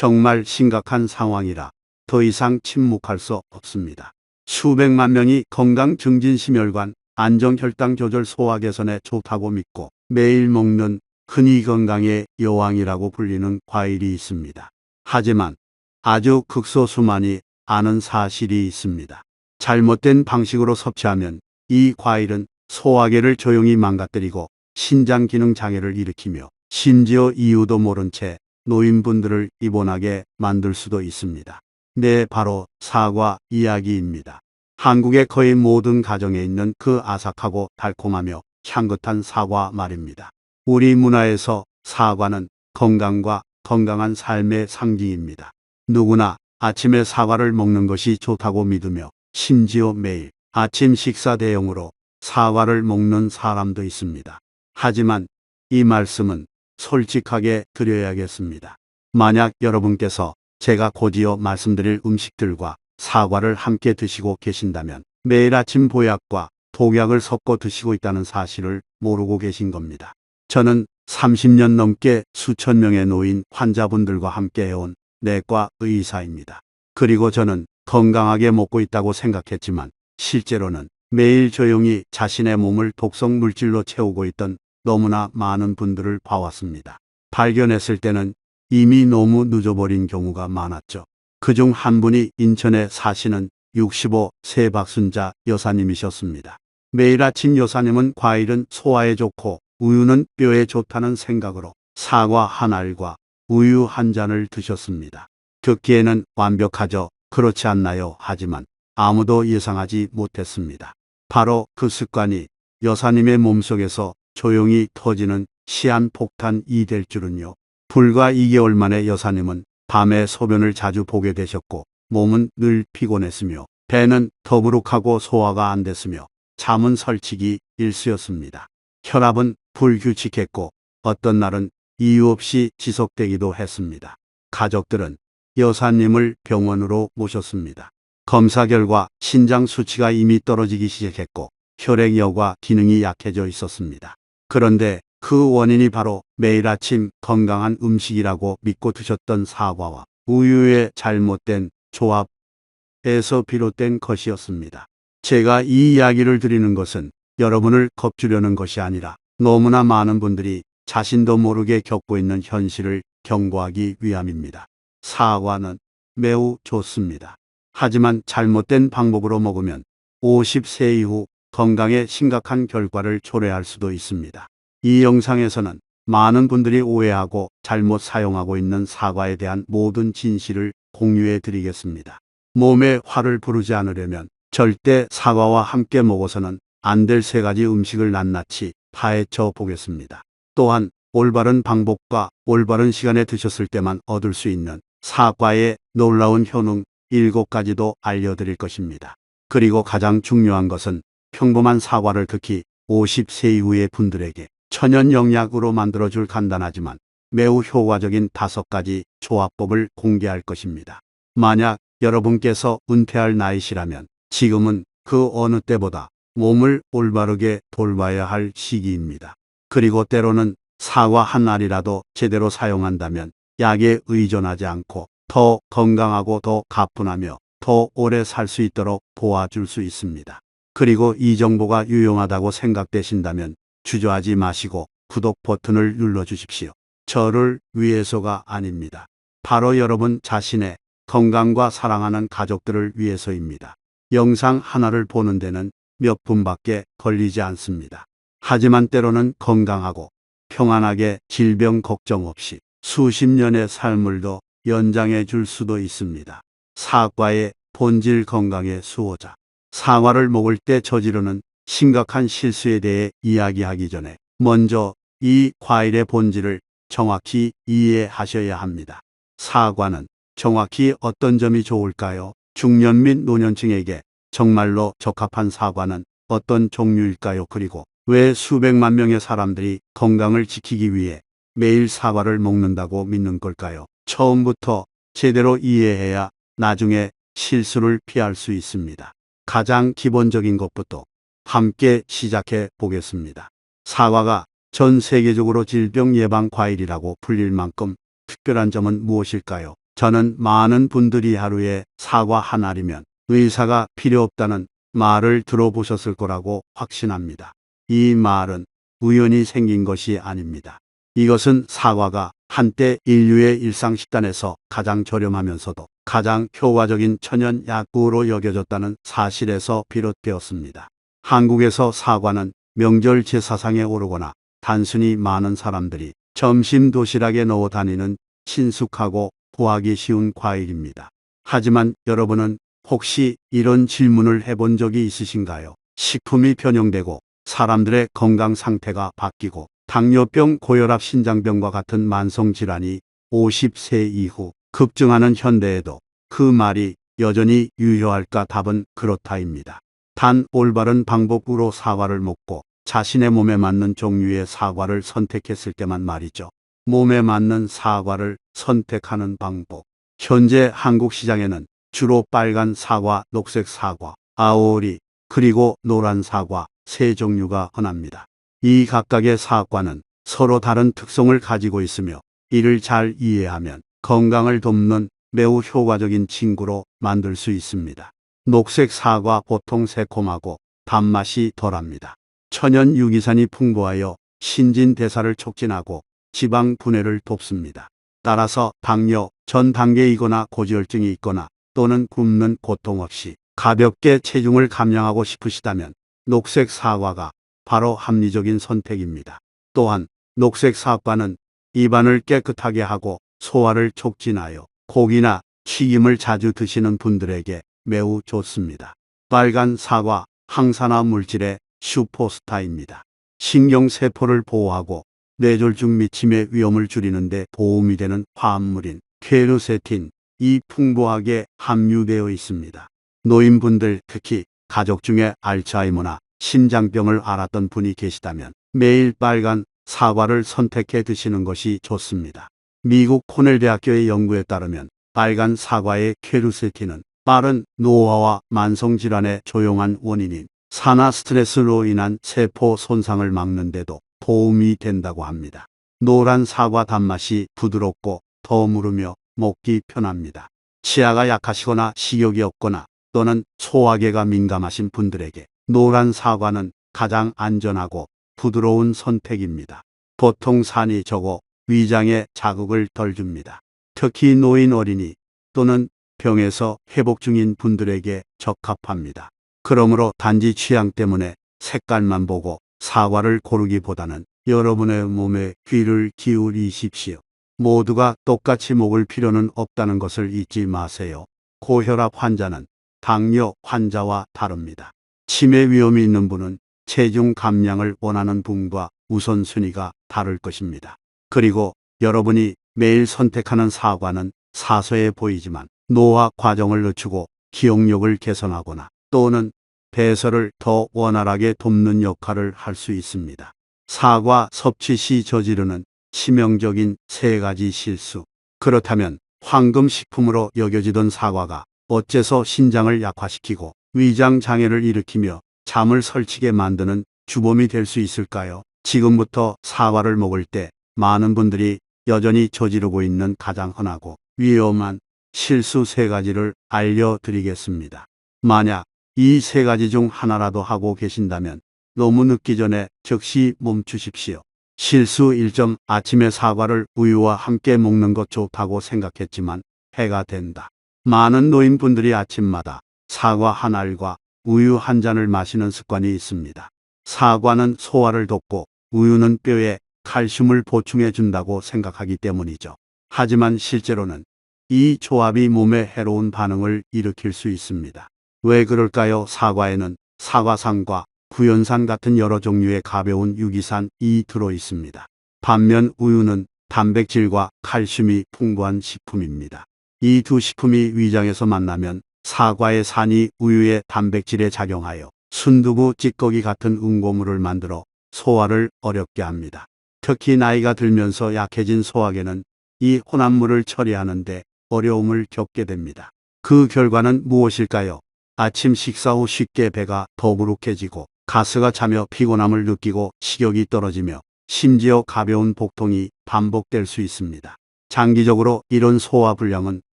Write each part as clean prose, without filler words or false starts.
정말 심각한 상황이라 더 이상 침묵할 수 없습니다. 수백만 명이 건강 증진 심혈관 안정 혈당 조절 소화 개선에 좋다고 믿고 매일 먹는 흔히 건강의 여왕이라고 불리는 과일이 있습니다. 하지만 아주 극소수만이 아는 사실이 있습니다. 잘못된 방식으로 섭취하면 이 과일은 소화계를 조용히 망가뜨리고 신장 기능 장애를 일으키며 심지어 이유도 모른 채 노인분들을 입원하게 만들 수도 있습니다. 네, 바로 사과 이야기입니다. 한국의 거의 모든 가정에 있는 그 아삭하고 달콤하며 향긋한 사과 말입니다. 우리 문화에서 사과는 건강과 건강한 삶의 상징입니다. 누구나 아침에 사과를 먹는 것이 좋다고 믿으며 심지어 매일 아침 식사 대용으로 사과를 먹는 사람도 있습니다. 하지만 이 말씀은 솔직하게 드려야겠습니다. 만약 여러분께서 제가 곧이어 말씀드릴 음식들과 사과를 함께 드시고 계신다면 매일 아침 보약과 독약을 섞어 드시고 있다는 사실을 모르고 계신 겁니다. 저는 30년 넘게 수천 명의 노인 환자분들과 함께 해온 내과 의사입니다. 그리고 저는 건강하게 먹고 있다고 생각했지만 실제로는 매일 조용히 자신의 몸을 독성 물질로 채우고 있던 너무나 많은 분들을 봐왔습니다. 발견했을 때는 이미 너무 늦어버린 경우가 많았죠. 그중 한 분이 인천에 사시는 65세 박순자 여사님이셨습니다. 매일 아침 여사님은 과일은 소화에 좋고 우유는 뼈에 좋다는 생각으로 사과 한 알과 우유 한 잔을 드셨습니다. 듣기에는 완벽하죠. 그렇지 않나요? 하지만 아무도 예상하지 못했습니다. 바로 그 습관이 여사님의 몸속에서 조용히 터지는 시한폭탄이 될 줄은요. 불과 2개월 만에 여사님은 밤에 소변을 자주 보게 되셨고 몸은 늘 피곤했으며 배는 더부룩하고 소화가 안 됐으며 잠은 설치기 일쑤였습니다. 혈압은 불규칙했고 어떤 날은 이유 없이 지속되기도 했습니다. 가족들은 여사님을 병원으로 모셨습니다. 검사 결과 신장 수치가 이미 떨어지기 시작했고 혈액여과 기능이 약해져 있었습니다. 그런데 그 원인이 바로 매일 아침 건강한 음식이라고 믿고 드셨던 사과와 우유의 잘못된 조합에서 비롯된 것이었습니다. 제가 이 이야기를 드리는 것은 여러분을 겁주려는 것이 아니라 너무나 많은 분들이 자신도 모르게 겪고 있는 현실을 경고하기 위함입니다. 사과는 매우 좋습니다. 하지만 잘못된 방법으로 먹으면 50세 이후 건강에 심각한 결과를 초래할 수도 있습니다. 이 영상에서는 많은 분들이 오해하고 잘못 사용하고 있는 사과에 대한 모든 진실을 공유해 드리겠습니다. 몸에 화를 부르지 않으려면 절대 사과와 함께 먹어서는 안 될 3가지 음식을 낱낱이 파헤쳐 보겠습니다. 또한 올바른 방법과 올바른 시간에 드셨을 때만 얻을 수 있는 사과의 놀라운 효능 7가지도 알려드릴 것입니다. 그리고 가장 중요한 것은 평범한 사과를 특히 50세 이후의 분들에게 천연 영약으로 만들어줄 간단하지만 매우 효과적인 5가지 조합법을 공개할 것입니다. 만약 여러분께서 은퇴할 나이시라면 지금은 그 어느 때보다 몸을 올바르게 돌봐야 할 시기입니다. 그리고 때로는 사과 한 알이라도 제대로 사용한다면 약에 의존하지 않고 더 건강하고 더 가뿐하며 더 오래 살 수 있도록 도와줄 수 있습니다. 그리고 이 정보가 유용하다고 생각되신다면 주저하지 마시고 구독 버튼을 눌러주십시오. 저를 위해서가 아닙니다. 바로 여러분 자신의 건강과 사랑하는 가족들을 위해서입니다. 영상 하나를 보는 데는 몇 분밖에 걸리지 않습니다. 하지만 때로는 건강하고 평안하게 질병 걱정 없이 수십 년의 삶을 더 연장해 줄 수도 있습니다. 사과의 본질 건강의 수호자. 사과를 먹을 때 저지르는 심각한 실수에 대해 이야기하기 전에 먼저 이 과일의 본질을 정확히 이해하셔야 합니다. 사과는 정확히 어떤 점이 좋을까요? 중년 및 노년층에게 정말로 적합한 사과는 어떤 종류일까요? 그리고 왜 수백만 명의 사람들이 건강을 지키기 위해 매일 사과를 먹는다고 믿는 걸까요? 처음부터 제대로 이해해야 나중에 실수를 피할 수 있습니다. 가장 기본적인 것부터 함께 시작해 보겠습니다. 사과가 전 세계적으로 질병 예방 과일이라고 불릴 만큼 특별한 점은 무엇일까요? 저는 많은 분들이 하루에 사과 한 알이면 의사가 필요 없다는 말을 들어보셨을 거라고 확신합니다. 이 말은 우연히 생긴 것이 아닙니다. 이것은 사과가 한때 인류의 일상 식단에서 가장 저렴하면서도 가장 효과적인 천연 약구로 여겨졌다는 사실에서 비롯되었습니다. 한국에서 사과는 명절 제사상에 오르거나 단순히 많은 사람들이 점심 도시락에 넣어 다니는 친숙하고 구하기 쉬운 과일입니다. 하지만 여러분은 혹시 이런 질문을 해본 적이 있으신가요? 식품이 변형되고 사람들의 건강 상태가 바뀌고 당뇨병, 고혈압, 신장병과 같은 만성질환이 50세 이후 급증하는 현대에도 그 말이 여전히 유효할까? 답은 그렇다입니다. 단 올바른 방법으로 사과를 먹고 자신의 몸에 맞는 종류의 사과를 선택했을 때만 말이죠. 몸에 맞는 사과를 선택하는 방법. 현재 한국 시장에는 주로 빨간 사과, 녹색 사과, 아오리, 그리고 노란 사과 세 종류가 흔합니다. 이 각각의 사과는 서로 다른 특성을 가지고 있으며 이를 잘 이해하면 건강을 돕는 매우 효과적인 친구로 만들 수 있습니다. 녹색 사과 보통 새콤하고 단맛이 덜합니다. 천연 유기산이 풍부하여 신진대사를 촉진하고 지방 분해를 돕습니다. 따라서 당뇨, 전 단계이거나 고지혈증이 있거나 또는 굶는 고통 없이 가볍게 체중을 감량하고 싶으시다면 녹색 사과가 바로 합리적인 선택입니다. 또한 녹색 사과는 입안을 깨끗하게 하고 소화를 촉진하여 고기나 튀김을 자주 드시는 분들에게 매우 좋습니다. 빨간 사과, 항산화 물질의 슈퍼스타입니다. 신경세포를 보호하고 뇌졸중 및 치매 위험을 줄이는 데 도움이 되는 화합물인 퀘르세틴이 풍부하게 함유되어 있습니다. 노인분들, 특히 가족 중에 알츠하이머나 심장병을 앓았던 분이 계시다면 매일 빨간 사과를 선택해 드시는 것이 좋습니다. 미국 코넬 대학교의 연구에 따르면 빨간 사과의 퀘르세틴은 빠른 노화와 만성질환의 조용한 원인인 산화 스트레스로 인한 세포 손상을 막는 데도 도움이 된다고 합니다. 노란 사과 단맛이 부드럽고 더 무르며 먹기 편합니다. 치아가 약하시거나 식욕이 없거나 또는 소화계가 민감하신 분들에게 노란 사과는 가장 안전하고 부드러운 선택입니다. 보통 산이 적어 위장에 자극을 덜 줍니다. 특히 노인, 어린이 또는 병에서 회복 중인 분들에게 적합합니다. 그러므로 단지 취향 때문에 색깔만 보고 사과를 고르기보다는 여러분의 몸에 귀를 기울이십시오. 모두가 똑같이 먹을 필요는 없다는 것을 잊지 마세요. 고혈압 환자는 당뇨 환자와 다릅니다. 치매 위험이 있는 분은 체중 감량을 원하는 분과 우선순위가 다를 것입니다. 그리고 여러분이 매일 선택하는 사과는 사소해 보이지만 노화 과정을 늦추고 기억력을 개선하거나 또는 배설을 더 원활하게 돕는 역할을 할 수 있습니다. 사과 섭취 시 저지르는 치명적인 세 가지 실수. 그렇다면 황금식품으로 여겨지던 사과가 어째서 신장을 약화시키고 위장 장애를 일으키며 잠을 설치게 만드는 주범이 될 수 있을까요? 지금부터 사과를 먹을 때 많은 분들이 여전히 저지르고 있는 가장 흔하고 위험한 실수 세 가지를 알려드리겠습니다. 만약 이 세 가지 중 하나라도 하고 계신다면 너무 늦기 전에 즉시 멈추십시오. 실수 1점. 아침에 사과를 우유와 함께 먹는 것 좋다고 생각했지만 해가 된다. 많은 노인분들이 아침마다 사과 한 알과 우유 한 잔을 마시는 습관이 있습니다. 사과는 소화를 돕고 우유는 뼈에 칼슘을 보충해 준다고 생각하기 때문이죠. 하지만 실제로는 이 조합이 몸에 해로운 반응을 일으킬 수 있습니다. 왜 그럴까요? 사과에는 사과산과 구연산 같은 여러 종류의 가벼운 유기산이 들어 있습니다. 반면 우유는 단백질과 칼슘이 풍부한 식품입니다. 이 두 식품이 위장에서 만나면 사과의 산이 우유의 단백질에 작용하여 순두부, 찌꺼기 같은 응고물을 만들어 소화를 어렵게 합니다. 특히 나이가 들면서 약해진 소화계는 이 혼합물을 처리하는데 어려움을 겪게 됩니다. 그 결과는 무엇일까요? 아침 식사 후 쉽게 배가 더부룩해지고 가스가 차며 피곤함을 느끼고 식욕이 떨어지며 심지어 가벼운 복통이 반복될 수 있습니다. 장기적으로 이런 소화 불량은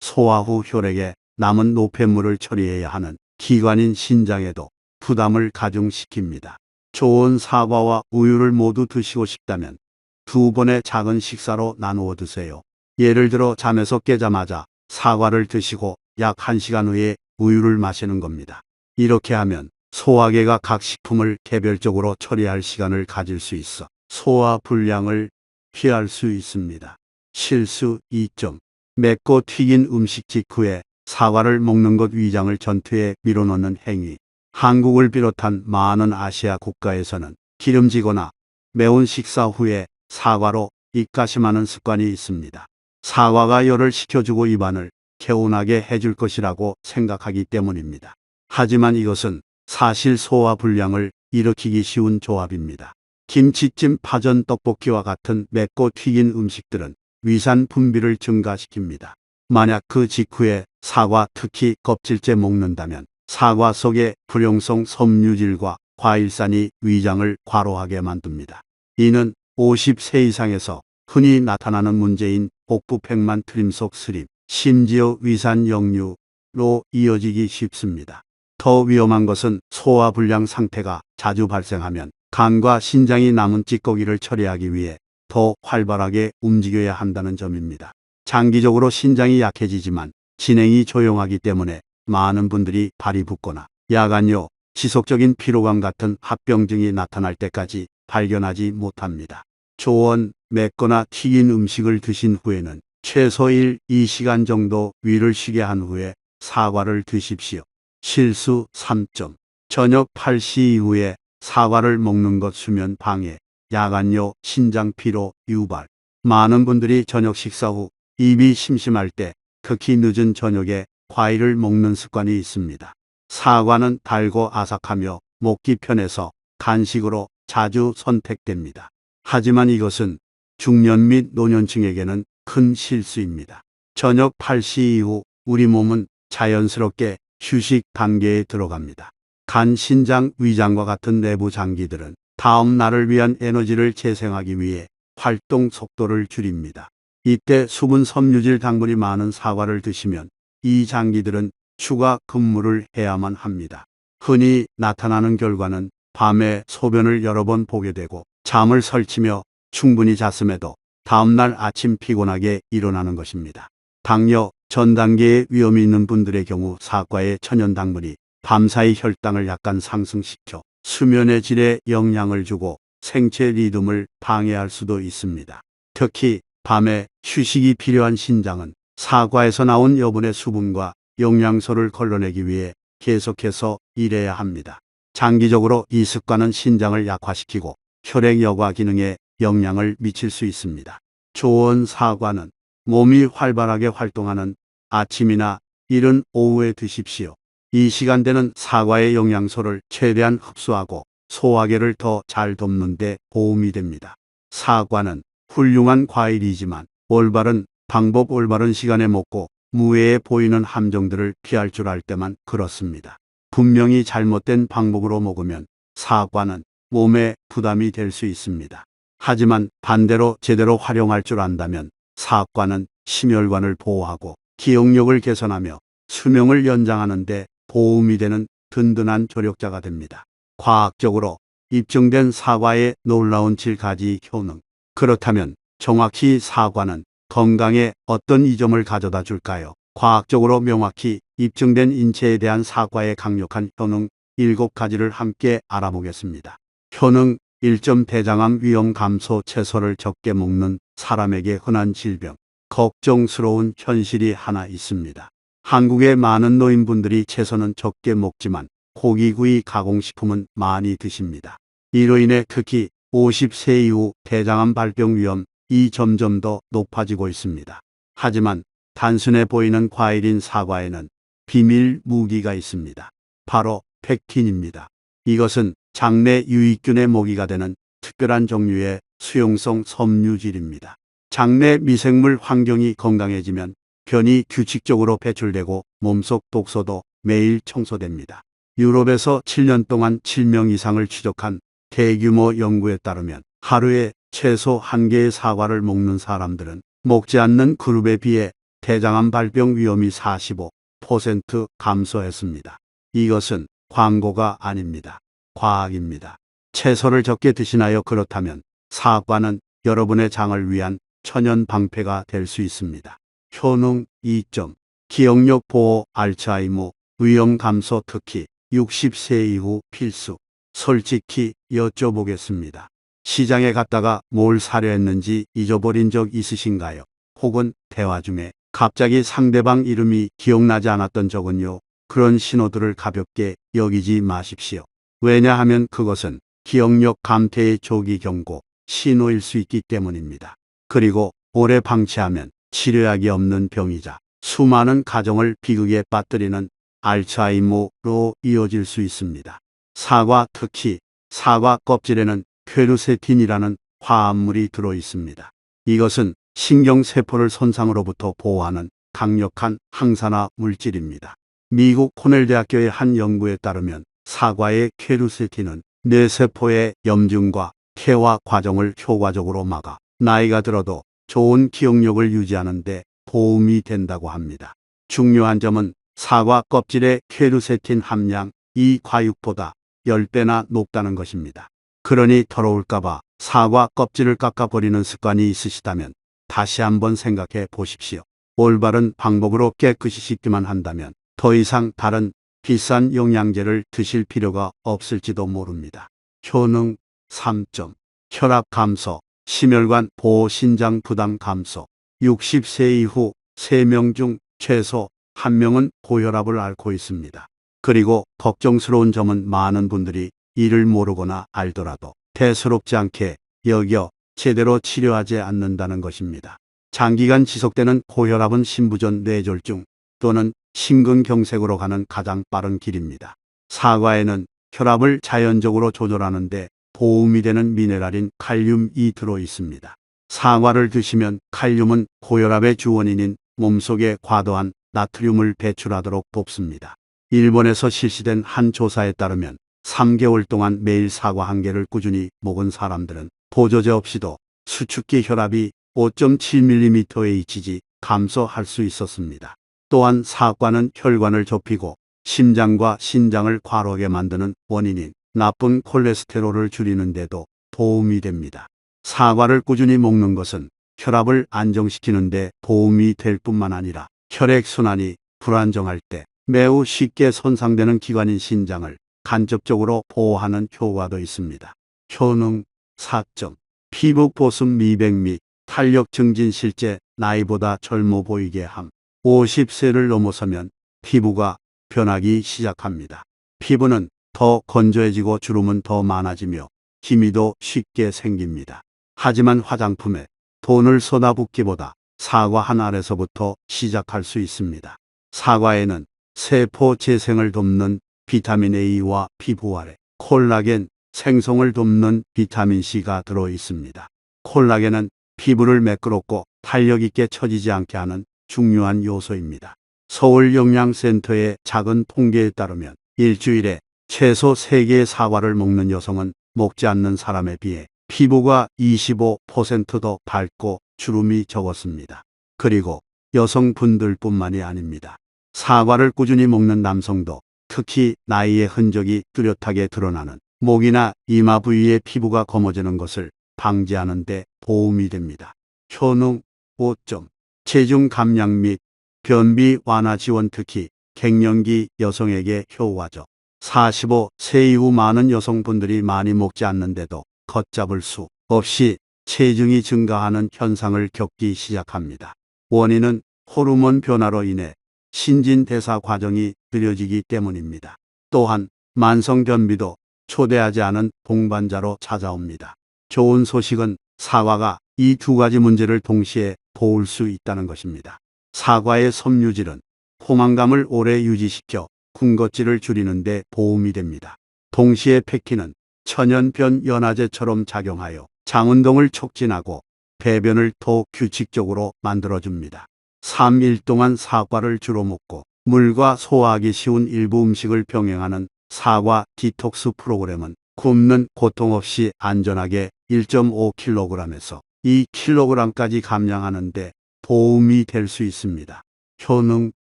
소화 후 혈액에 남은 노폐물을 처리해야 하는 기관인 신장에도 부담을 가중시킵니다. 좋은 사과와 우유를 모두 드시고 싶다면 2번의 작은 식사로 나누어 드세요. 예를 들어 잠에서 깨자마자 사과를 드시고 약 1시간 후에 우유를 마시는 겁니다. 이렇게 하면 소화계가 각 식품을 개별적으로 처리할 시간을 가질 수 있어 소화 불량을 피할 수 있습니다. 실수 2점. 맵고 튀긴 음식 직후에 사과를 먹는 것 위장을 전투에 밀어넣는 행위. 한국을 비롯한 많은 아시아 국가에서는 기름지거나 매운 식사 후에 사과로 입가심하는 습관이 있습니다. 사과가 열을 식혀주고 입안을 개운하게 해줄 것이라고 생각하기 때문입니다. 하지만 이것은 사실 소화 불량을 일으키기 쉬운 조합입니다. 김치찜, 파전, 떡볶이와 같은 맵고 튀긴 음식들은 위산 분비를 증가시킵니다. 만약 그 직후에 사과, 특히 껍질째 먹는다면 사과 속의 불용성 섬유질과 과일산이 위장을 과로하게 만듭니다. 이는 50세 이상에서 흔히 나타나는 문제인 복부팽만, 트림속 슬림, 심지어 위산 역류로 이어지기 쉽습니다. 더 위험한 것은 소화 불량 상태가 자주 발생하면 간과 신장이 남은 찌꺼기를 처리하기 위해 더 활발하게 움직여야 한다는 점입니다. 장기적으로 신장이 약해지지만 진행이 조용하기 때문에 많은 분들이 발이 붓거나 야간요, 지속적인 피로감 같은 합병증이 나타날 때까지 발견하지 못합니다. 조언: 맵거나 튀긴 음식을 드신 후에는 최소 1-2시간 정도 위를 쉬게 한 후에 사과를 드십시오. 실수 3점. 저녁 8시 이후에 사과를 먹는 것 수면 방해, 야간요, 신장 피로 유발. 많은 분들이 저녁 식사 후 입이 심심할 때, 특히 늦은 저녁에 과일을 먹는 습관이 있습니다. 사과는 달고 아삭하며 먹기 편해서 간식으로 자주 선택됩니다. 하지만 이것은 중년 및 노년층에게는 큰 실수입니다. 저녁 8시 이후 우리 몸은 자연스럽게 휴식 단계에 들어갑니다. 간, 신장, 위장과 같은 내부 장기들은 다음 날을 위한 에너지를 재생하기 위해 활동 속도를 줄입니다. 이때 수분, 섬유질, 당분이 많은 사과를 드시면 이 장기들은 추가 근무를 해야만 합니다. 흔히 나타나는 결과는 밤에 소변을 여러 번 보게 되고 잠을 설치며 충분히 잤음에도 다음날 아침 피곤하게 일어나는 것입니다. 당뇨, 전 단계의 위험이 있는 분들의 경우 사과의 천연 당분이 밤사이 혈당을 약간 상승시켜 수면의 질에 영향을 주고 생체 리듬을 방해할 수도 있습니다. 특히 밤에 휴식이 필요한 신장은 사과에서 나온 여분의 수분과 영양소를 걸러내기 위해 계속해서 일해야 합니다. 장기적으로 이 습관은 신장을 약화시키고 혈액 여과 기능에 영향을 미칠 수 있습니다. 조언: 사과는 몸이 활발하게 활동하는 아침이나 이른 오후에 드십시오. 이 시간대는 사과의 영양소를 최대한 흡수하고 소화계를 더 잘 돕는 데 도움이 됩니다. 사과는 훌륭한 과일이지만 올바른 방법, 올바른 시간에 먹고 무해해 보이는 함정들을 피할 줄 알 때만 그렇습니다. 분명히 잘못된 방법으로 먹으면 사과는 몸에 부담이 될 수 있습니다. 하지만 반대로 제대로 활용할 줄 안다면 사과는 심혈관을 보호하고 기억력을 개선하며 수명을 연장하는 데 도움이 되는 든든한 조력자가 됩니다. 과학적으로 입증된 사과의 놀라운 7가지 효능. 그렇다면 정확히 사과는 건강에 어떤 이점을 가져다 줄까요? 과학적으로 명확히 입증된 인체에 대한 사과의 강력한 효능 7가지를 함께 알아보겠습니다. 효능 1점. 대장암 위험 감소. 채소를 적게 먹는 사람에게 흔한 질병. 걱정스러운 현실이 하나 있습니다. 한국의 많은 노인분들이 채소는 적게 먹지만 고기, 구이, 가공식품은 많이 드십니다. 이로 인해 특히 50세 이후 대장암 발병 위험이 점점 더 높아지고 있습니다. 하지만 단순해 보이는 과일인 사과에는 비밀 무기가 있습니다. 바로 펙틴입니다. 이것은 장내 유익균의 모기가 되는 특별한 종류의 수용성 섬유질입니다. 장내 미생물 환경이 건강해지면 변이 규칙적으로 배출되고 몸속 독소도 매일 청소됩니다. 유럽에서 7년 동안 7명 이상을 추적한 대규모 연구에 따르면 하루에 최소 1개의 사과를 먹는 사람들은 먹지 않는 그룹에 비해 대장암 발병 위험이 45% 감소했습니다. 이것은 광고가 아닙니다. 과학입니다. 채소를 적게 드시나요? 그렇다면 사과는 여러분의 장을 위한 천연 방패가 될 수 있습니다. 효능 2점. 기억력 보호, 알츠하이머 위험 감소, 특히 60세 이후 필수. 솔직히 여쭤보겠습니다. 시장에 갔다가 뭘 사려 했는지 잊어버린 적 있으신가요? 혹은 대화 중에 갑자기 상대방 이름이 기억나지 않았던 적은요? 그런 신호들을 가볍게 여기지 마십시오. 왜냐하면 그것은 기억력 감퇴의 조기 경고, 신호일 수 있기 때문입니다. 그리고 오래 방치하면 치료약이 없는 병이자 수많은 가정을 비극에 빠뜨리는 알츠하이머로 이어질 수 있습니다. 사과, 특히 사과 껍질에는 퀘르세틴이라는 화합물이 들어 있습니다. 이것은 신경세포를 손상으로부터 보호하는 강력한 항산화 물질입니다. 미국 코넬대학교의 한 연구에 따르면 사과의 퀘르세틴은 뇌세포의 염증과 퇴화 과정을 효과적으로 막아 나이가 들어도 좋은 기억력을 유지하는 데 도움이 된다고 합니다. 중요한 점은 사과 껍질의 퀘르세틴 함량 이 과육보다 10배나 높다는 것입니다. 그러니 더러울까봐 사과 껍질을 깎아버리는 습관이 있으시다면 다시 한번 생각해 보십시오. 올바른 방법으로 깨끗이 씻기만 한다면 더 이상 다른 비싼 영양제를 드실 필요가 없을지도 모릅니다. 효능 3점. 혈압 감소, 심혈관 보호, 신장 부담 감소. 60세 이후 3명 중 최소 1명은 고혈압을 앓고 있습니다. 그리고 걱정스러운 점은 많은 분들이 이를 모르거나 알더라도 대수롭지 않게 여겨 제대로 치료하지 않는다는 것입니다. 장기간 지속되는 고혈압은 심부전 뇌졸중 또는 심근경색으로 가는 가장 빠른 길입니다. 사과에는 혈압을 자연적으로 조절하는 데 도움이 되는 미네랄인 칼륨이 들어 있습니다. 사과를 드시면 칼륨은 고혈압의 주원인인 몸속에 과도한 나트륨을 배출하도록 돕습니다. 일본에서 실시된 한 조사에 따르면 3개월 동안 매일 사과 1개를 꾸준히 먹은 사람들은 보조제 없이도 수축기 혈압이 5.7mmHg 감소할 수 있었습니다. 또한 사과는 혈관을 좁히고 심장과 신장을 과로하게 만드는 원인인 나쁜 콜레스테롤을 줄이는 데도 도움이 됩니다. 사과를 꾸준히 먹는 것은 혈압을 안정시키는 데 도움이 될 뿐만 아니라 혈액순환이 불안정할 때 매우 쉽게 손상되는 기관인 신장을 간접적으로 보호하는 효과도 있습니다. 효능 4점. 피부 보습, 미백 및 탄력 증진, 실제 나이보다 젊어 보이게 함. 50세를 넘어서면 피부가 변하기 시작합니다. 피부는 더 건조해지고 주름은 더 많아지며 기미도 쉽게 생깁니다. 하지만 화장품에 돈을 쏟아붓기보다 사과 한 알에서부터 시작할 수 있습니다. 사과에는 세포 재생을 돕는 비타민 A와 피부활에 콜라겐 생성을 돕는 비타민 C가 들어 있습니다. 콜라겐은 피부를 매끄럽고 탄력 있게 처지지 않게 하는 중요한 요소입니다. 서울영양센터의 작은 통계에 따르면 일주일에 최소 3개의 사과를 먹는 여성은 먹지 않는 사람에 비해 피부가 25% 더 밝고 주름이 적었습니다. 그리고 여성분들뿐만이 아닙니다. 사과를 꾸준히 먹는 남성도 특히 나이의 흔적이 뚜렷하게 드러나는 목이나 이마 부위의 피부가 검어지는 것을 방지하는 데 도움이 됩니다. 효능 5점. 체중 감량 및 변비 완화 지원, 특히 갱년기 여성에게 효과적. 45세 이후 많은 여성분들이 많이 먹지 않는데도 걷잡을 수 없이 체중이 증가하는 현상을 겪기 시작합니다. 원인은 호르몬 변화로 인해 신진대사 과정이 느려지기 때문입니다. 또한 만성 변비도 초대하지 않은 동반자로 찾아옵니다. 좋은 소식은 사과가 이 두 가지 문제를 동시에 도울 수 있다는 것입니다. 사과의 섬유질은 포만감을 오래 유지시켜 군것질을 줄이는 데 도움이 됩니다. 동시에 페킨은 천연변 연화제처럼 작용하여 장운동을 촉진하고 배변을 더 규칙적으로 만들어줍니다. 3일 동안 사과를 주로 먹고 물과 소화하기 쉬운 일부 음식을 병행하는 사과 디톡스 프로그램은 굶는 고통 없이 안전하게 1.5kg에서 2kg까지 감량하는 데 도움이 될 수 있습니다. 효능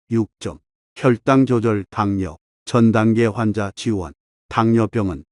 6점. 혈당 조절 당뇨, 전단계 환자 지원. 당뇨병은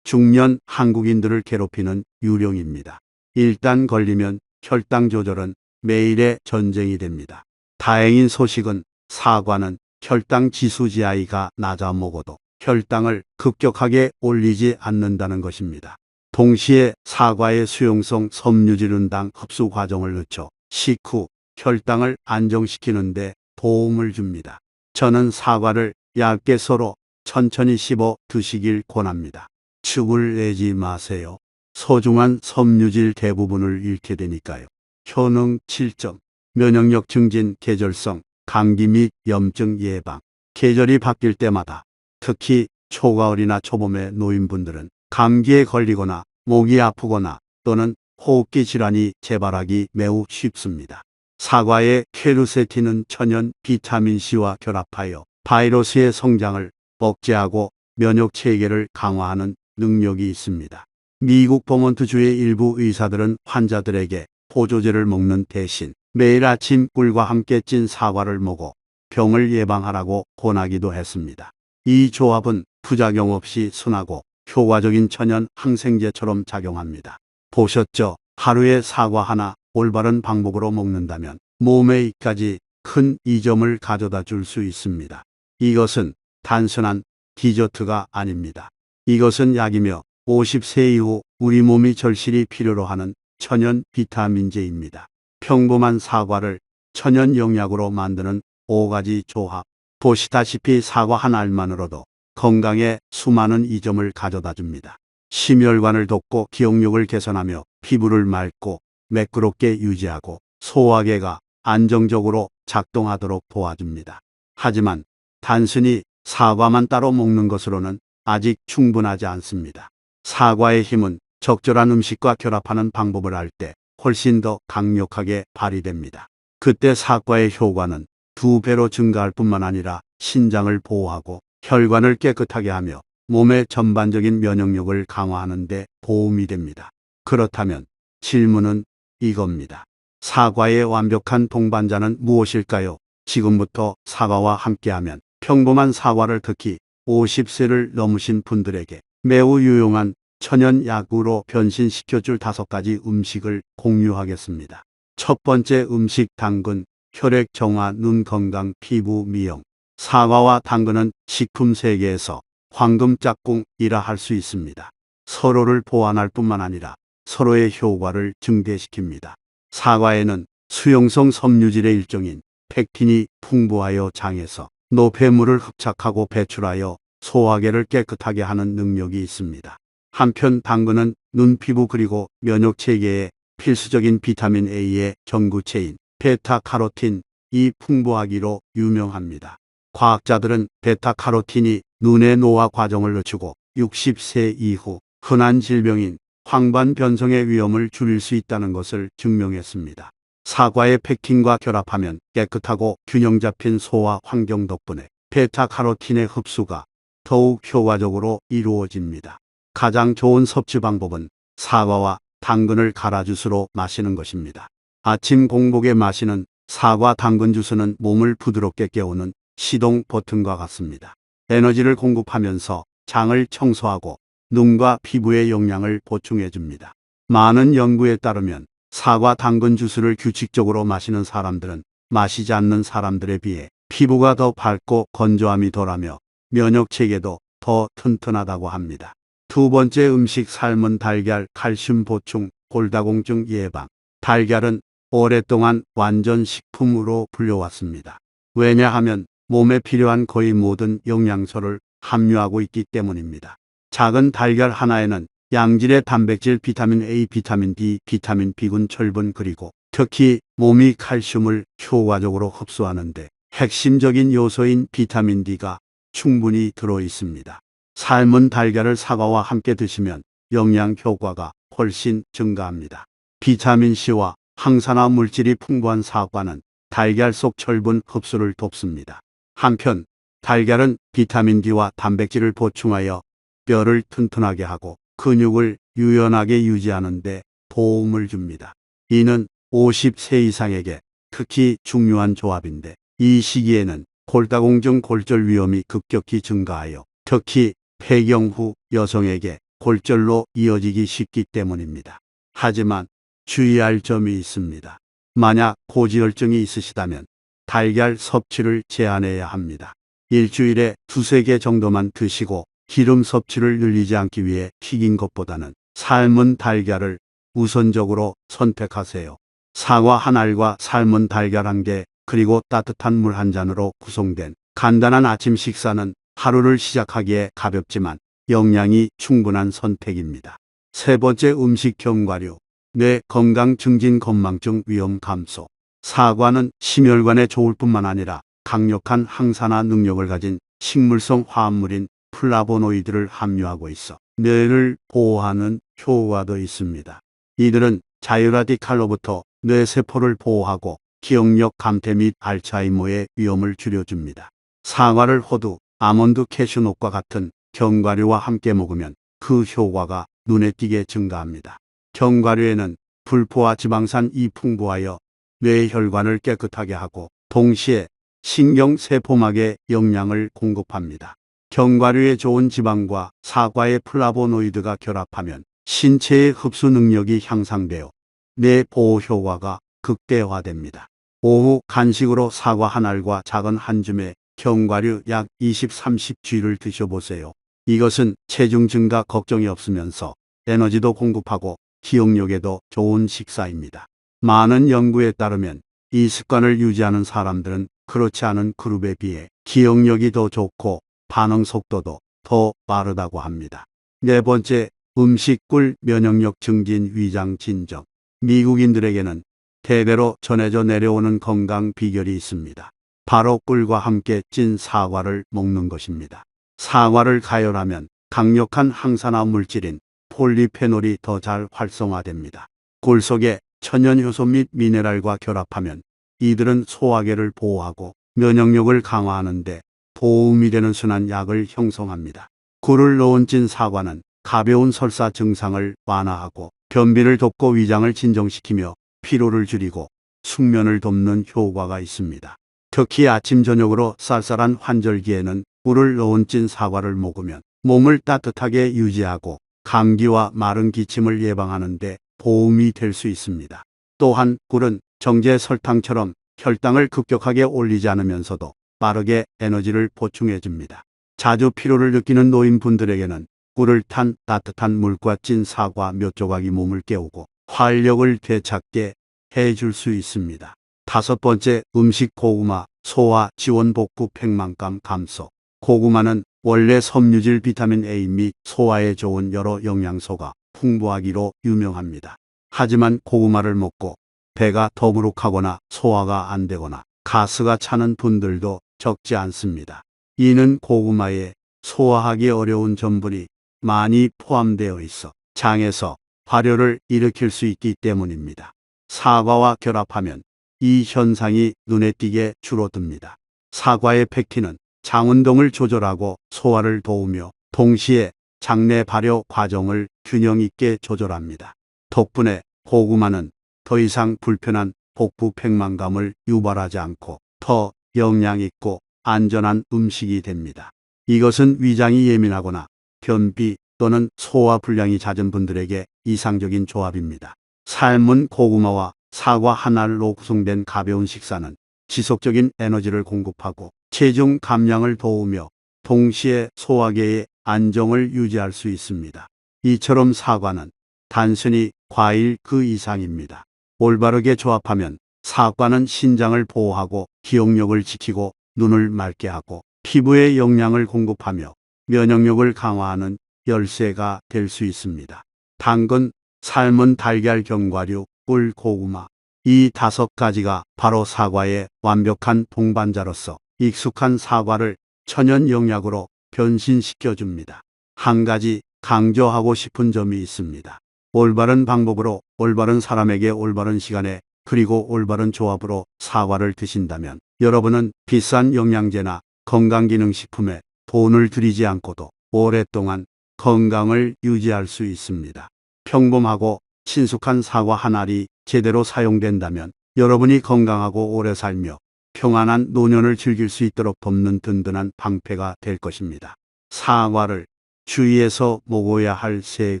중년 한국인들을 괴롭히는 유령입니다. 일단 걸리면 혈당 조절은 매일의 전쟁이 됩니다. 다행인 소식은 사과는 혈당 지수 GI가 낮아 먹어도 혈당을 급격하게 올리지 않는다는 것입니다. 동시에 사과의 수용성 섬유질운당 흡수 과정을 늦춰 식후 혈당을 안정시키는 데 도움을 줍니다. 저는 사과를 얇게 썰어 천천히 씹어 드시길 권합니다. 축을 내지 마세요. 소중한 섬유질 대부분을 잃게 되니까요. 효능 7점. 면역력 증진, 계절성, 감기 및 염증 예방. 계절이 바뀔 때마다 특히 초가을이나 초봄의 노인분들은 감기에 걸리거나 목이 아프거나 또는 호흡기 질환이 재발하기 매우 쉽습니다. 사과의 퀘르세틴은 천연 비타민C와 결합하여 바이러스의 성장을 억제하고 면역 체계를 강화하는 능력이 있습니다. 미국 버몬트주의 일부 의사들은 환자들에게 보조제를 먹는 대신 매일 아침 꿀과 함께 찐 사과를 먹어 병을 예방하라고 권하기도 했습니다. 이 조합은 부작용 없이 순하고 효과적인 천연 항생제처럼 작용합니다. 보셨죠? 하루에 사과 하나 올바른 방법으로 먹는다면 몸에 이까지 큰 이점을 가져다 줄 수 있습니다. 이것은 단순한 디저트가 아닙니다. 이것은 약이며 50세 이후 우리 몸이 절실히 필요로 하는 천연 비타민제입니다. 평범한 사과를 천연 영약으로 만드는 5가지 조합. 보시다시피 사과 한 알만으로도 건강에 수많은 이점을 가져다 줍니다. 심혈관을 돕고 기억력을 개선하며 피부를 맑고 매끄럽게 유지하고 소화계가 안정적으로 작동하도록 도와줍니다. 하지만 단순히 사과만 따로 먹는 것으로는 아직 충분하지 않습니다. 사과의 힘은 적절한 음식과 결합하는 방법을 알 때 훨씬 더 강력하게 발휘됩니다. 그때 사과의 효과는 2배로 증가할 뿐만 아니라 신장을 보호하고 혈관을 깨끗하게 하며 몸의 전반적인 면역력을 강화하는 데 도움이 됩니다. 그렇다면 질문은 이겁니다. 사과의 완벽한 동반자는 무엇일까요? 지금부터 사과와 함께하면 평범한 사과를 특히 50세를 넘으신 분들에게 매우 유용한 천연 약으로 변신시켜줄 5가지 음식을 공유하겠습니다. 첫 번째 음식 당근, 혈액 정화, 눈 건강, 피부 미용. 사과와 당근은 식품 세계에서 황금 짝꿍이라 할 수 있습니다. 서로를 보완할 뿐만 아니라 서로의 효과를 증대시킵니다. 사과에는 수용성 섬유질의 일종인 펙틴이 풍부하여 장에서 노폐물을 흡착하고 배출하여 소화계를 깨끗하게 하는 능력이 있습니다. 한편 당근은 눈, 피부 그리고 면역 체계에 필수적인 비타민 A의 전구체인 베타카로틴이 풍부하기로 유명합니다. 과학자들은 베타카로틴이 눈의 노화 과정을 늦추고 60세 이후 흔한 질병인 황반 변성의 위험을 줄일 수 있다는 것을 증명했습니다. 사과의 펙틴과 결합하면 깨끗하고 균형 잡힌 소화 환경 덕분에 베타카로틴의 흡수가 더욱 효과적으로 이루어집니다. 가장 좋은 섭취 방법은 사과와 당근을 갈아 주스로 마시는 것입니다. 아침 공복에 마시는 사과 당근 주스는 몸을 부드럽게 깨우는 시동 버튼과 같습니다. 에너지를 공급하면서 장을 청소하고 눈과 피부의 영양을 보충해 줍니다. 많은 연구에 따르면 사과 당근 주스를 규칙적으로 마시는 사람들은 마시지 않는 사람들에 비해 피부가 더 밝고 건조함이 덜하며 면역 체계도 더 튼튼하다고 합니다. 두 번째 음식 삶은 달걀, 칼슘 보충, 골다공증 예방. 달걀은 오랫동안 완전 식품으로 불려왔습니다. 왜냐하면 몸에 필요한 거의 모든 영양소를 함유하고 있기 때문입니다. 작은 달걀 하나에는 양질의 단백질, 비타민 A, 비타민 D, 비타민 B군, 철분 그리고 특히 몸이 칼슘을 효과적으로 흡수하는데 핵심적인 요소인 비타민 D가 충분히 들어 있습니다. 삶은 달걀을 사과와 함께 드시면 영양 효과가 훨씬 증가합니다. 비타민 C와 항산화 물질이 풍부한 사과는 달걀 속 철분 흡수를 돕습니다. 한편 달걀은 비타민 D와 단백질을 보충하여 뼈를 튼튼하게 하고 근육을 유연하게 유지하는 데 도움을 줍니다. 이는 50세 이상에게 특히 중요한 조합인데 이 시기에는 골다공증 골절 위험이 급격히 증가하여 특히 폐경 후 여성에게 골절로 이어지기 쉽기 때문입니다. 하지만 주의할 점이 있습니다. 만약 고지혈증이 있으시다면 달걀 섭취를 제한해야 합니다. 일주일에 두세 개 정도만 드시고 기름 섭취를 늘리지 않기 위해 튀긴 것보다는 삶은 달걀을 우선적으로 선택하세요. 사과 한 알과 삶은 달걀 한 개, 그리고 따뜻한 물 한 잔으로 구성된 간단한 아침 식사는 하루를 시작하기에 가볍지만 영양이 충분한 선택입니다. 세 번째, 음식 견과류. 뇌 건강 증진 건망증 위험 감소. 사과는 심혈관에 좋을 뿐만 아니라 강력한 항산화 능력을 가진 식물성 화합물인 플라보노이드를 함유하고 있어 뇌를 보호하는 효과도 있습니다. 이들은 자유라디칼로부터 뇌세포를 보호하고 기억력 감퇴 및 알츠하이머의 위험을 줄여줍니다. 사과를 호두, 아몬드, 캐슈넛과 같은 견과류와 함께 먹으면 그 효과가 눈에 띄게 증가합니다. 견과류에는 불포화 지방산이 풍부하여 뇌혈관을 깨끗하게 하고 동시에 신경세포막에 영양을 공급합니다. 견과류의 좋은 지방과 사과의 플라보노이드가 결합하면 신체의 흡수 능력이 향상되어 뇌 보호 효과가 극대화됩니다. 오후 간식으로 사과 한 알과 작은 한 줌의 견과류 약 20-30g를 드셔보세요. 이것은 체중 증가 걱정이 없으면서 에너지도 공급하고 기억력에도 좋은 식사입니다. 많은 연구에 따르면 이 습관을 유지하는 사람들은 그렇지 않은 그룹에 비해 기억력이 더 좋고 반응 속도도 더 빠르다고 합니다. 네 번째, 음식 꿀 면역력 증진 위장 진정. 미국인들에게는 대대로 전해져 내려오는 건강 비결이 있습니다. 바로 꿀과 함께 찐 사과를 먹는 것입니다. 사과를 가열하면 강력한 항산화 물질인 폴리페놀이 더 잘 활성화됩니다. 꿀 속에 천연 효소 및 미네랄과 결합하면 이들은 소화계를 보호하고 면역력을 강화하는 데 도움이 되는 순한 약을 형성합니다. 꿀을 넣은 찐 사과는 가벼운 설사 증상을 완화하고 변비를 돕고 위장을 진정시키며 피로를 줄이고 숙면을 돕는 효과가 있습니다. 특히 아침 저녁으로 쌀쌀한 환절기에는 꿀을 넣은 찐 사과를 먹으면 몸을 따뜻하게 유지하고 감기와 마른 기침을 예방하는 데 도움이 될 수 있습니다. 또한 꿀은 정제 설탕처럼 혈당을 급격하게 올리지 않으면서도 빠르게 에너지를 보충해 줍니다. 자주 피로를 느끼는 노인분들에게는 꿀을 탄 따뜻한 물과 찐 사과 몇 조각이 몸을 깨우고 활력을 되찾게 해줄 수 있습니다. 다섯 번째, 음식 고구마, 소화 지원 복구 팽만감 감소. 고구마는 원래 섬유질 비타민 A 및 소화에 좋은 여러 영양소가 풍부하기로 유명합니다. 하지만 고구마를 먹고 배가 더부룩하거나 소화가 안 되거나 가스가 차는 분들도 적지 않습니다. 이는 고구마에 소화하기 어려운 전분이 많이 포함되어 있어 장에서 발열을 일으킬 수 있기 때문입니다. 사과와 결합하면 이 현상이 눈에 띄게 줄어듭니다. 사과의 펙틴은 장 운동을 조절하고 소화를 도우며 동시에 장내 발효 과정을 균형 있게 조절합니다. 덕분에 고구마는 더 이상 불편한 복부 팽만감을 유발하지 않고 더 영양 있고 안전한 음식이 됩니다. 이것은 위장이 예민하거나 변비 또는 소화 불량이 잦은 분들에게 이상적인 조합입니다. 삶은 고구마와 사과 한 알로 구성된 가벼운 식사는 지속적인 에너지를 공급하고 체중 감량을 도우며 동시에 소화계의 안정을 유지할 수 있습니다. 이처럼 사과는 단순히 과일 그 이상입니다. 올바르게 조합하면 사과는 신장을 보호하고 기억력을 지키고 눈을 맑게 하고 피부에 영양을 공급하며 면역력을 강화하는 열쇠가 될 수 있습니다. 당근, 삶은 달걀, 견과류, 꿀, 고구마. 이 다섯 가지가 바로 사과의 완벽한 동반자로서 익숙한 사과를 천연 영약으로 변신시켜 줍니다. 한 가지 강조하고 싶은 점이 있습니다. 올바른 방법으로 올바른 사람에게 올바른 시간에 그리고 올바른 조합으로 사과를 드신다면 여러분은 비싼 영양제나 건강기능식품에 돈을 들이지 않고도 오랫동안 건강을 유지할 수 있습니다. 평범하고 친숙한 사과 한 알이 제대로 사용된다면 여러분이 건강하고 오래 살며 평안한 노년을 즐길 수 있도록 돕는 든든한 방패가 될 것입니다. 사과를 주위에서 먹어야 할 세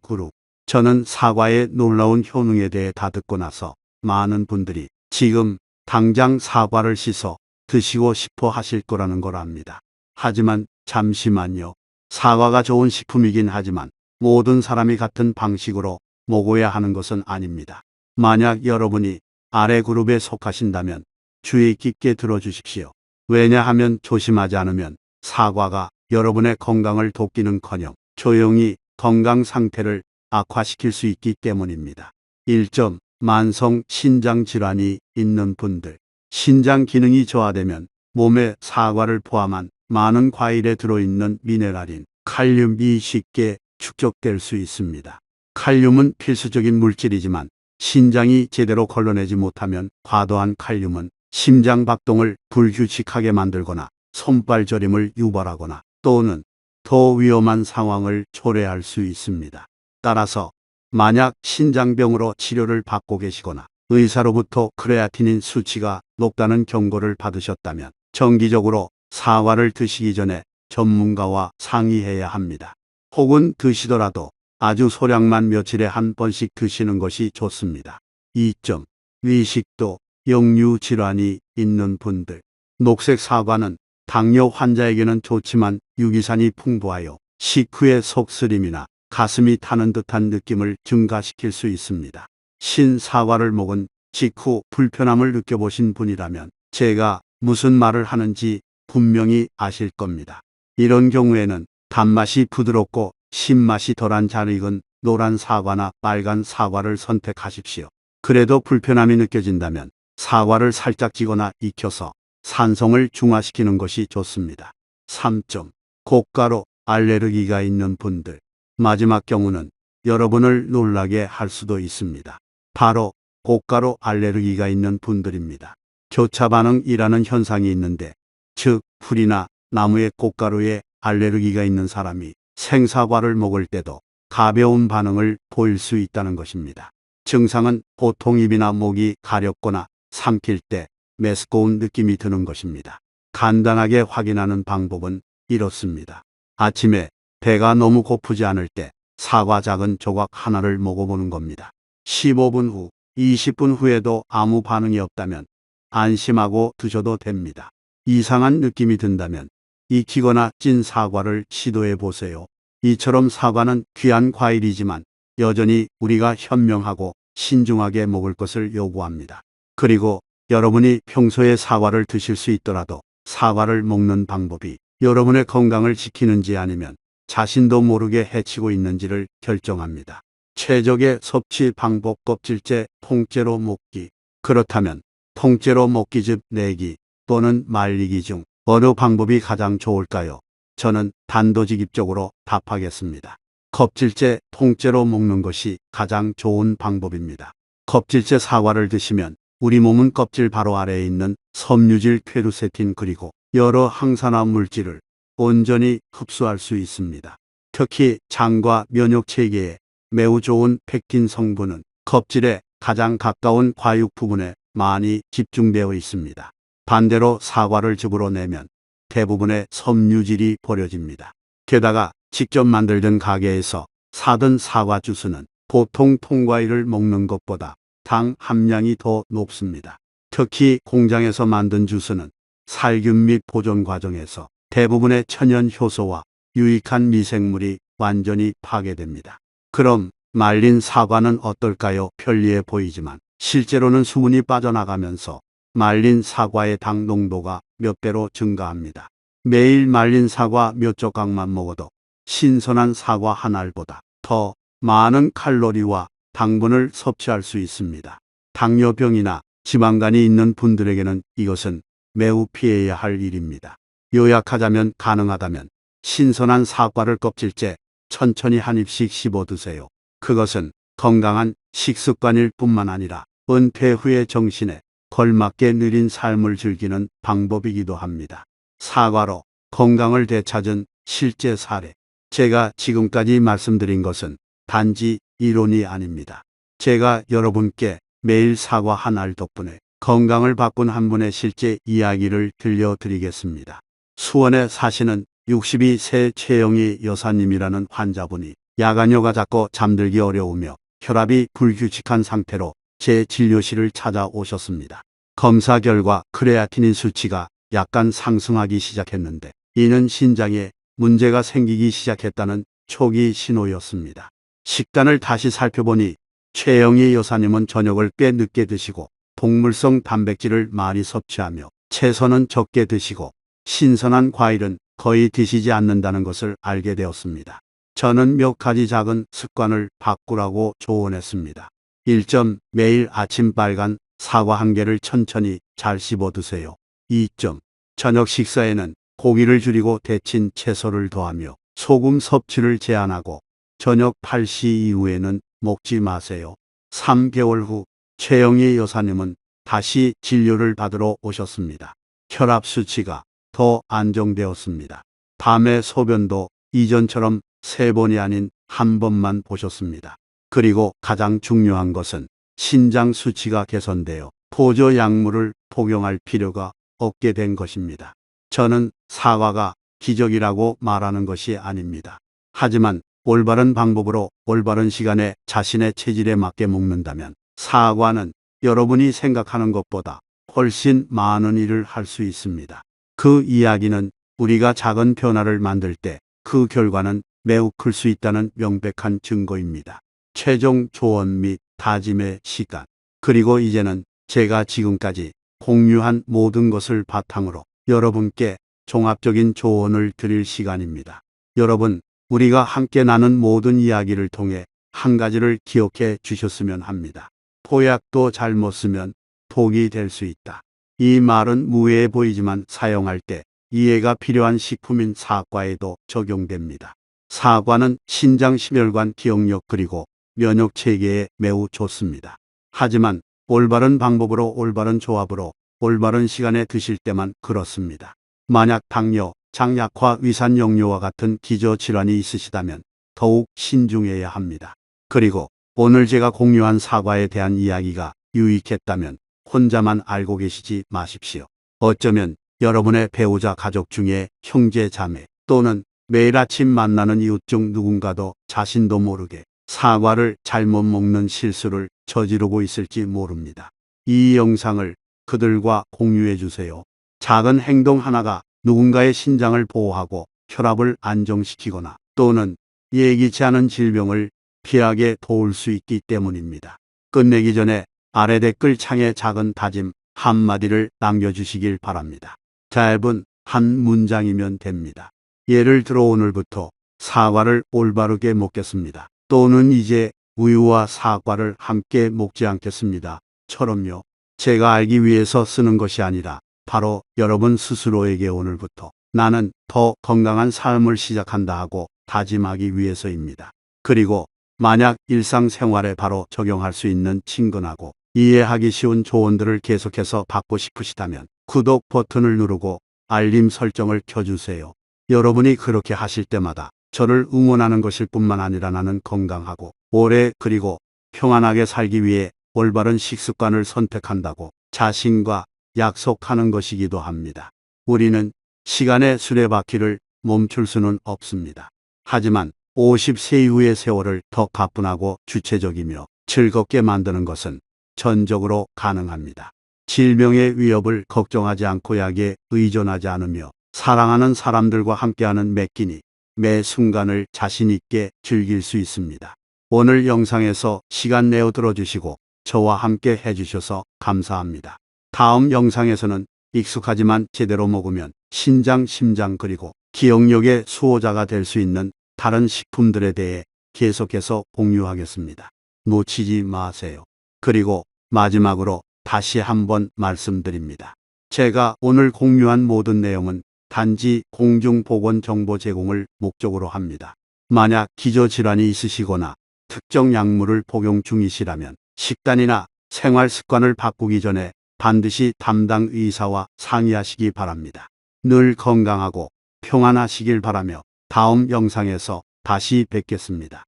그룹. 저는 사과의 놀라운 효능에 대해 다 듣고 나서 많은 분들이 지금 당장 사과를 씻어 드시고 싶어 하실 거라는 걸 압니다. 하지만 잠시만요. 사과가 좋은 식품이긴 하지만 모든 사람이 같은 방식으로 먹어야 하는 것은 아닙니다. 만약 여러분이 아래 그룹에 속하신다면 주의 깊게 들어주십시오. 왜냐하면 조심하지 않으면 사과가 여러분의 건강을 돕기는커녕 조용히 건강 상태를 악화시킬 수 있기 때문입니다. 1점. 만성 신장 질환이 있는 분들. 신장 기능이 저하되면 몸에 사과를 포함한 많은 과일에 들어있는 미네랄인 칼륨이 쉽게 축적될 수 있습니다. 칼륨은 필수적인 물질이지만 신장이 제대로 걸러내지 못하면 과도한 칼륨은 심장 박동을 불규칙하게 만들거나 손발 저림을 유발하거나 또는 더 위험한 상황을 초래할 수 있습니다. 따라서 만약 신장병으로 치료를 받고 계시거나 의사로부터 크레아티닌 수치가 높다는 경고를 받으셨다면 정기적으로 사과를 드시기 전에 전문가와 상의해야 합니다. 혹은 드시더라도 아주 소량만 며칠에 한 번씩 드시는 것이 좋습니다. 2점. 위식도, 역류 질환이 있는 분들. 녹색 사과는 당뇨 환자에게는 좋지만 유기산이 풍부하여 식후에 속쓰림이나 가슴이 타는 듯한 느낌을 증가시킬 수 있습니다. 신사과를 먹은 직후 불편함을 느껴보신 분이라면 제가 무슨 말을 하는지 분명히 아실 겁니다. 이런 경우에는 단맛이 부드럽고 신맛이 덜한 잘 익은 노란 사과나 빨간 사과를 선택하십시오. 그래도 불편함이 느껴진다면 사과를 살짝 찌거나 익혀서 산성을 중화시키는 것이 좋습니다. 3점. 고가루 알레르기가 있는 분들. 마지막 경우는 여러분을 놀라게 할 수도 있습니다. 바로 고가루 알레르기가 있는 분들입니다. 교차 반응이라는 현상이 있는데, 즉 풀이나 나무의 고가루에 알레르기가 있는 사람이 생사과를 먹을 때도 가벼운 반응을 보일 수 있다는 것입니다. 증상은 보통 입이나 목이 가렵거나 삼킬 때 메스꺼운 느낌이 드는 것입니다. 간단하게 확인하는 방법은 이렇습니다. 아침에 배가 너무 고프지 않을 때 사과 작은 조각 하나를 먹어보는 겁니다. 15분 후, 20분 후에도 아무 반응이 없다면 안심하고 드셔도 됩니다. 이상한 느낌이 든다면 익히거나 찐 사과를 시도해 보세요. 이처럼 사과는 귀한 과일이지만 여전히 우리가 현명하고 신중하게 먹을 것을 요구합니다. 그리고 여러분이 평소에 사과를 드실 수 있더라도 사과를 먹는 방법이 여러분의 건강을 지키는지 아니면 자신도 모르게 해치고 있는지를 결정합니다. 최적의 섭취 방법. 껍질째 통째로 먹기. 그렇다면 통째로 먹기 즉 내기 또는 말리기 중 어느 방법이 가장 좋을까요? 저는 단도직입적으로 답하겠습니다. 껍질째 통째로 먹는 것이 가장 좋은 방법입니다. 껍질째 사과를 드시면 우리 몸은 껍질 바로 아래에 있는 섬유질 퀘르세틴 그리고 여러 항산화 물질을 온전히 흡수할 수 있습니다. 특히 장과 면역 체계에 매우 좋은 펙틴 성분은 껍질에 가장 가까운 과육 부분에 많이 집중되어 있습니다. 반대로 사과를 즙으로 내면 대부분의 섬유질이 버려집니다. 게다가 직접 만들던 가게에서 사던 사과 주스는 보통 통과일을 먹는 것보다 당 함량이 더 높습니다. 특히 공장에서 만든 주스는 살균 및 보존 과정에서 대부분의 천연 효소와 유익한 미생물이 완전히 파괴됩니다. 그럼 말린 사과는 어떨까요? 편리해 보이지만 실제로는 수분이 빠져나가면서 말린 사과의 당 농도가 몇 배로 증가합니다. 매일 말린 사과 몇 조각만 먹어도 신선한 사과 한 알보다 더 많은 칼로리와 당분을 섭취할 수 있습니다. 당뇨병이나 지방간이 있는 분들에게는 이것은 매우 피해야 할 일입니다. 요약하자면 가능하다면 신선한 사과를 껍질째 천천히 한 입씩 씹어 드세요. 그것은 건강한 식습관일 뿐만 아니라 은퇴 후의 정신에 걸맞게 느린 삶을 즐기는 방법이기도 합니다. 사과로 건강을 되찾은 실제 사례. 제가 지금까지 말씀드린 것은 단지 이론이 아닙니다. 제가 여러분께 매일 사과 한 알 덕분에 건강을 바꾼 한 분의 실제 이야기를 들려드리겠습니다. 수원에 사시는 62세 최영희 여사님이라는 환자분이 야간여가 자꾸 잠들기 어려우며 혈압이 불규칙한 상태로 제 진료실을 찾아오셨습니다. 검사 결과 크레아티닌 수치가 약간 상승하기 시작했는데 이는 신장에 문제가 생기기 시작했다는 초기 신호였습니다. 식단을 다시 살펴보니 최영희 여사님은 저녁을 꽤 늦게 드시고 동물성 단백질을 많이 섭취하며 채소는 적게 드시고 신선한 과일은 거의 드시지 않는다는 것을 알게 되었습니다. 저는 몇 가지 작은 습관을 바꾸라고 조언했습니다. 1점. 매일 아침 빨간 사과 1개를 천천히 잘 씹어 드세요. 2점. 저녁 식사에는 고기를 줄이고 데친 채소를 더하며 소금 섭취를 제한하고 저녁 8시 이후에는 먹지 마세요. 3개월 후 최영희 여사님은 다시 진료를 받으러 오셨습니다. 혈압 수치가 더 안정되었습니다. 밤에 소변도 이전처럼 3번이 아닌 1번만 보셨습니다. 그리고 가장 중요한 것은 신장 수치가 개선되어 보조 약물을 복용할 필요가 없게 된 것입니다. 저는 사과가 기적이라고 말하는 것이 아닙니다. 하지만 올바른 방법으로 올바른 시간에 자신의 체질에 맞게 먹는다면 사과는 여러분이 생각하는 것보다 훨씬 많은 일을 할 수 있습니다. 그 이야기는 우리가 작은 변화를 만들 때 그 결과는 매우 클 수 있다는 명백한 증거입니다. 최종 조언 및 다짐의 시간. 그리고 이제는 제가 지금까지 공유한 모든 것을 바탕으로 여러분께 종합적인 조언을 드릴 시간입니다. 여러분, 우리가 함께 나눈 모든 이야기를 통해 한 가지를 기억해 주셨으면 합니다. 보약도 잘못 쓰면 독이 될 수 있다. 이 말은 무해해 보이지만 사용할 때 이해가 필요한 식품인 사과에도 적용됩니다. 사과는 신장 심혈관 기억력 그리고 면역 체계에 매우 좋습니다. 하지만 올바른 방법으로 올바른 조합으로 올바른 시간에 드실 때만 그렇습니다. 만약 당뇨, 장약화, 위산역류와 같은 기저질환이 있으시다면 더욱 신중해야 합니다. 그리고 오늘 제가 공유한 사과에 대한 이야기가 유익했다면 혼자만 알고 계시지 마십시오. 어쩌면 여러분의 배우자, 가족 중에 형제, 자매 또는 매일 아침 만나는 이웃 중 누군가도 자신도 모르게 사과를 잘못 먹는 실수를 저지르고 있을지 모릅니다. 이 영상을 그들과 공유해 주세요. 작은 행동 하나가 누군가의 신장을 보호하고 혈압을 안정시키거나 또는 예기치 않은 질병을 피하게 도울 수 있기 때문입니다. 끝내기 전에 아래 댓글 창에 작은 다짐 한마디를 남겨주시길 바랍니다. 짧은 한 문장이면 됩니다. 예를 들어 오늘부터 사과를 올바르게 먹겠습니다. 또는 이제 우유와 사과를 함께 먹지 않겠습니다. 처럼요. 제가 알기 위해서 쓰는 것이 아니라 바로 여러분 스스로에게 오늘부터 나는 더 건강한 삶을 시작한다 하고 다짐하기 위해서입니다. 그리고 만약 일상생활에 바로 적용할 수 있는 친근하고 이해하기 쉬운 조언들을 계속해서 받고 싶으시다면 구독 버튼을 누르고 알림 설정을 켜주세요. 여러분이 그렇게 하실 때마다 저를 응원하는 것일 뿐만 아니라 나는 건강하고 오래 그리고 평안하게 살기 위해 올바른 식습관을 선택한다고 자신과 약속하는 것이기도 합니다. 우리는 시간의 수레바퀴를 멈출 수는 없습니다. 하지만 50세 이후의 세월을 더 가뿐하고 주체적이며 즐겁게 만드는 것은 전적으로 가능합니다. 질병의 위협을 걱정하지 않고 약에 의존하지 않으며 사랑하는 사람들과 함께하는 매 끼니, 매 순간을 자신 있게 즐길 수 있습니다. 오늘 영상에서 시간 내어 들어주시고 저와 함께 해주셔서 감사합니다. 다음 영상에서는 익숙하지만 제대로 먹으면 신장, 심장 그리고 기억력의 수호자가 될 수 있는 다른 식품들에 대해 계속해서 공유하겠습니다. 놓치지 마세요. 그리고 마지막으로 다시 한번 말씀드립니다. 제가 오늘 공유한 모든 내용은 단지 공중보건 정보 제공을 목적으로 합니다. 만약 기저질환이 있으시거나 특정 약물을 복용 중이시라면 식단이나 생활 습관을 바꾸기 전에 반드시 담당 의사와 상의하시기 바랍니다. 늘 건강하고 평안하시길 바라며 다음 영상에서 다시 뵙겠습니다.